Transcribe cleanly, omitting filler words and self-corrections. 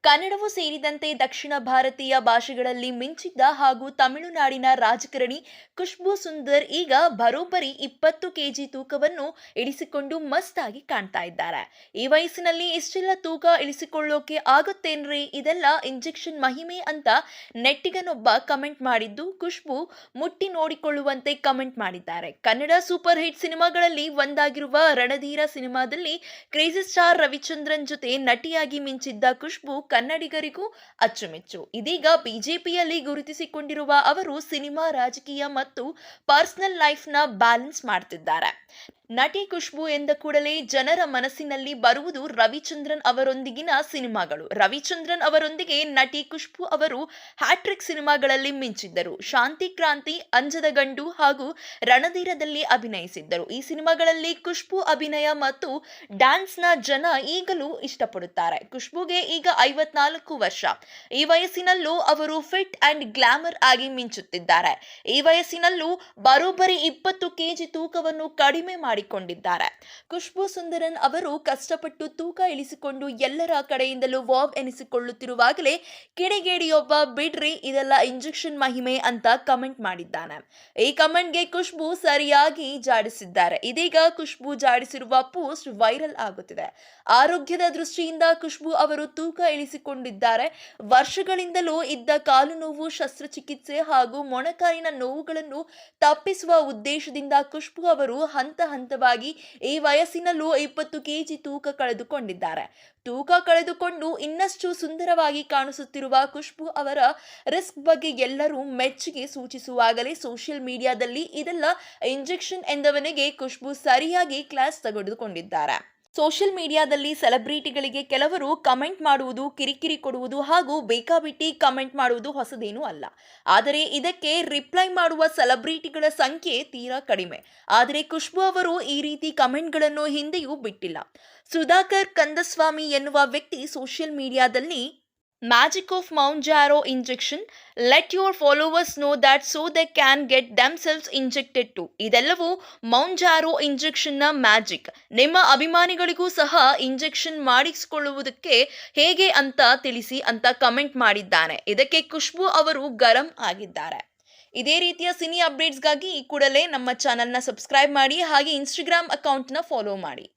ಕನ್ನಡವೂ ಸೇರಿದಂತೆ ದಕ್ಷಿಣ ಭಾರತೀಯ ಭಾಷೆಗಳಲ್ಲಿ ಮಿಂಚಿದ್ದ ಹಾಗೂ ತಮಿಳುನಾಡಿನ ರಾಜಕಾರಣಿ ಖುಷ್ಬೂ ಸುಂದರ್ ಈಗ ಬರೋಬ್ಬರಿ 20 ಕೆಜಿ ತೂಕವನ್ನು ಇಳಿಸಿಕೊಂಡು ಮಸ್ತಾಗಿ ಕಾಣ್ತಾ ಇದ್ದಾರೆ. ಈ ವಯಸ್ಸಿನಲ್ಲಿ ಇಷ್ಟೆಲ್ಲ ತೂಕ ಇಳಿಸಿಕೊಳ್ಳೋಕೆ ಆಗುತ್ತೇನ್ರಿ, ಇದೆಲ್ಲ ಇಂಜೆಕ್ಷನ್ ಮಹಿಮೆ ಅಂತ ನೆಟ್ಟಿಗನೊಬ್ಬ ಕಮೆಂಟ್ ಮಾಡಿದ್ದು ಖುಷ್ಬೂ ಮುಟ್ಟಿ ನೋಡಿಕೊಳ್ಳುವಂತೆ ಕಮೆಂಟ್ ಮಾಡಿದ್ದಾರೆ. ಕನ್ನಡ ಸೂಪರ್ ಹಿಟ್ ಸಿನಿಮಾಗಳಲ್ಲಿ ಒಂದಾಗಿರುವ ರಣಧೀರ ಸಿನಿಮಾದಲ್ಲಿ ಕ್ರೇಜಿ ಸ್ಟಾರ್ ರವಿಚಂದ್ರನ್ ಜೊತೆ ನಟಿಯಾಗಿ ಮಿಂಚಿದ್ದ ಖುಷ್ಬೂ ಕನ್ನಡಿಗರಿಗೂ ಅಚ್ಚುಮೆಚ್ಚು. ಇದೀಗ ಬಿಜೆಪಿಯಲ್ಲಿ ಗುರುತಿಸಿಕೊಂಡಿರುವ ಅವರು ಸಿನಿಮಾ, ರಾಜಕೀಯ ಮತ್ತು ಪರ್ಸನಲ್ ಲೈಫ್ನ ಬ್ಯಾಲೆನ್ಸ್ ಮಾಡ್ತಿದ್ದಾರೆ. ನಟಿ ಖುಷ್ಬೂ ಎಂದ ಕೂಡಲೇ ಜನರ ಮನಸ್ಸಿನಲ್ಲಿ ಬರುವುದು ರವಿಚಂದ್ರನ್ ಅವರೊಂದಿಗಿನ ಸಿನಿಮಾಗಳು. ರವಿಚಂದ್ರನ್ ಅವರೊಂದಿಗೆ ನಟಿ ಖುಷ್ಬೂ ಅವರು ಹ್ಯಾಟ್ರಿಕ್ ಸಿನಿಮಾಗಳಲ್ಲಿ ಮಿಂಚಿದ್ದರು. ಶಾಂತಿ ಕ್ರಾಂತಿ, ಅಂಜದ ಗಂಡು ಹಾಗೂ ರಣಧೀರದಲ್ಲಿ ಅಭಿನಯಿಸಿದ್ದರು. ಈ ಸಿನಿಮಾಗಳಲ್ಲಿ ಖುಷ್ಬೂ ಅಭಿನಯ ಮತ್ತು ಡ್ಯಾನ್ಸ್ನ ಜನ ಈಗಲೂ ಇಷ್ಟಪಡುತ್ತಾರೆ. ಖುಷ್ಬೂಗೆ ಈಗ 54 ವರ್ಷ. ಈ ವಯಸ್ಸಿನಲ್ಲೂ ಅವರು ಫಿಟ್ ಅಂಡ್ ಗ್ಲಾಮರ್ ಆಗಿ ಮಿಂಚುತ್ತಿದ್ದಾರೆ. ಈ ವಯಸ್ಸಿನಲ್ಲೂ ಬರೋಬ್ಬರಿ 20 ಕೆಜಿ ತೂಕವನ್ನು ಕಡಿಮೆ ಮಾಡಿಕೊಂಡಿದ್ದಾರೆ. ಖುಷ್ಬೂ ಸುಂದರನ್ ಅವರು ಕಷ್ಟಪಟ್ಟು ತೂಕ ಇಳಿಸಿಕೊಂಡು ಎಲ್ಲರ ಕಡೆಯಿಂದಲೂ ವಾವ್ ಎನಿಸಿಕೊಳ್ಳುತ್ತಿರುವಾಗಲೇ ಕಿಡಿಗೇಡಿಯೊಬ್ಬ ಬಿಡ್ರಿ ಇದೆಲ್ಲ ಇಂಜೆಕ್ಷನ್ ಮಹಿಮೆ ಅಂತ ಕಮೆಂಟ್ ಮಾಡಿದ್ದಾನೆ. ಈ ಕಮೆಂಟ್ಗೆ ಖುಷ್ಬೂ ಸರಿಯಾಗಿ ಜಾಡಿಸಿದ್ದಾರೆ. ಇದೀಗ ಖುಷ್ಬೂ ಜಾಡಿಸಿರುವ ಪೋಸ್ಟ್ ವೈರಲ್ ಆಗುತ್ತಿದೆ. ಆರೋಗ್ಯದ ದೃಷ್ಟಿಯಿಂದ ಖುಷ್ಬೂ ಅವರು ತೂಕ ಇಳಿಸಿಕೊಂಡಿದ್ದಾರೆ. ವರ್ಷಗಳಿಂದಲೂ ಇದ್ದ ಕಾಲು ನೋವು, ಶಸ್ತ್ರಚಿಕಿತ್ಸೆ ಹಾಗೂ ಮೊಣಕಾಲಿನ ನೋವುಗಳನ್ನು ತಪ್ಪಿಸುವ ಉದ್ದೇಶದಿಂದ ಖುಷ್ಬೂ ಅವರು ಹಂತವಾಗಿ ಈ ವಯಸ್ಸಿನಲ್ಲೂ 20 ಕೆಜಿ ತೂಕ ಕಳೆದುಕೊಂಡಿದ್ದಾರೆ. ತೂಕ ಕಳೆದುಕೊಂಡು ಇನ್ನಷ್ಟು ಸುಂದರವಾಗಿ ಕಾಣಿಸುತ್ತಿರುವ ಖುಷ್ಬೂ ಅವರ ರಿಸ್ಕ್ ಬಗ್ಗೆ ಎಲ್ಲರೂ ಮೆಚ್ಚುಗೆ ಸೂಚಿಸುವಾಗಲೇ ಸೋಷಿಯಲ್ ಮೀಡಿಯಾದಲ್ಲಿ ಇದೆಲ್ಲ ಇಂಜೆಕ್ಷನ್ ಎಂದವನಿಗೆ ಖುಷ್ಬೂ ಸರಿಯಾಗಿ ಕ್ಲಾಸ್ ತೆಗೆದುಕೊಂಡಿದ್ದಾರೆ. ಸೋಷಿಯಲ್ ಮೀಡಿಯಾದಲ್ಲಿ ಸೆಲೆಬ್ರಿಟಿಗಳಿಗೆ ಕೆಲವರು ಕಮೆಂಟ್ ಮಾಡುವುದು, ಕಿರಿಕಿರಿ ಕೊಡುವುದು ಹಾಗೂ ಬೇಕಾಬಿಟ್ಟಿ ಕಮೆಂಟ್ ಮಾಡುವುದು ಹೊಸದೇನೂ ಅಲ್ಲ. ಆದರೆ ಇದಕ್ಕೆ ರಿಪ್ಲೈ ಮಾಡುವ ಸೆಲೆಬ್ರಿಟಿಗಳ ಸಂಖ್ಯೆ ತೀರಾ ಕಡಿಮೆ. ಆದರೆ ಖುಷ್ಬೂ ಅವರು ಈ ರೀತಿ ಕಮೆಂಟ್ಗಳನ್ನು ಹಿಂದೆಯೂ ಬಿಟ್ಟಿಲ್ಲ. ಸುಧಾಕರ್ ಕಂದಸ್ವಾಮಿ ಎನ್ನುವ ವ್ಯಕ್ತಿ ಸೋಷಿಯಲ್ ಮೀಡಿಯಾದಲ್ಲಿ Magic of Mounjaro injection. Let your followers know that so they can get themselves injected too. ಇದೆಲ್ಲವೂ ಮೌಂಜಾರೋ ಇಂಜೆಕ್ಷನ್ನ ಮ್ಯಾಜಿಕ್. ನಿಮ್ಮ ಅಭಿಮಾನಿಗಳಿಗೂ ಸಹ ಇಂಜೆಕ್ಷನ್ ಮಾಡಿಸಿಕೊಳ್ಳುವುದಕ್ಕೆ ಹೇಗೆ ಅಂತ ತಿಳಿಸಿ ಅಂತ ಕಮೆಂಟ್ ಮಾಡಿದ್ದಾನೆ. ಇದಕ್ಕೆ ಖುಷ್ಬೂ ಅವರು ಗರಂ ಆಗಿದ್ದಾರೆ. ಇದೇ ರೀತಿಯ ಸಿನಿ ಅಪ್ಡೇಟ್ಸ್ಗಾಗಿ ಈ ಕೂಡಲೇ ನಮ್ಮ ಚಾನಲ್ನ ಸಬ್ಸ್ಕ್ರೈಬ್ ಮಾಡಿ, ಹಾಗೆ ಇನ್ಸ್ಟಾಗ್ರಾಮ್ ಅಕೌಂಟ್ನ ಫಾಲೋ ಮಾಡಿ.